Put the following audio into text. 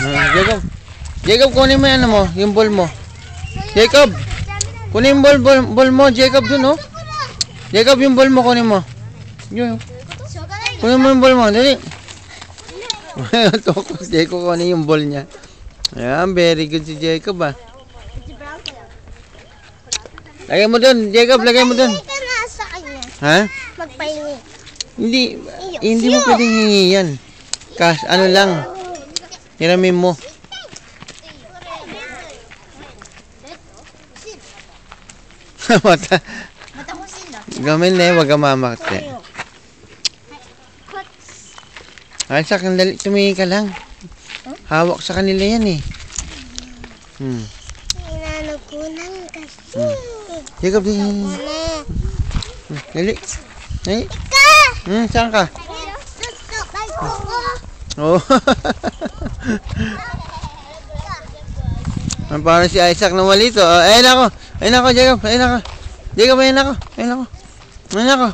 Jacob. Jacob, kunin mo yan mo, yung ball mo. Jacob, kunin yung ball mo, Jacob, dun, oh. Jacob, yung ball mo, kunin mo. Yun. Kunin mo yung ball mo, dali. Tukos, Jacob, kunin yung ball niya. Ayan, very good si Jacob, ah. Lagay mo dun, Jacob, lagay mo dun. Ha? Magpahingi. Hindi mo pwedeng hingi yan. Kas, ano lang. Hiramin mo. Mata. Gamin na eh, wag kang mamakte. Ay, sa kanila, tumingin ka lang. Hawak sa kanila yan eh. Inanukunan kasi. Jacob, di. Dali. Ay. Saan ka? Oh. Parang si Isaac na malito. Ayun ako. Ayun ako, Jacob. Ayun ako. Jacob, ayun ako. Ayun ako. Ayun ako.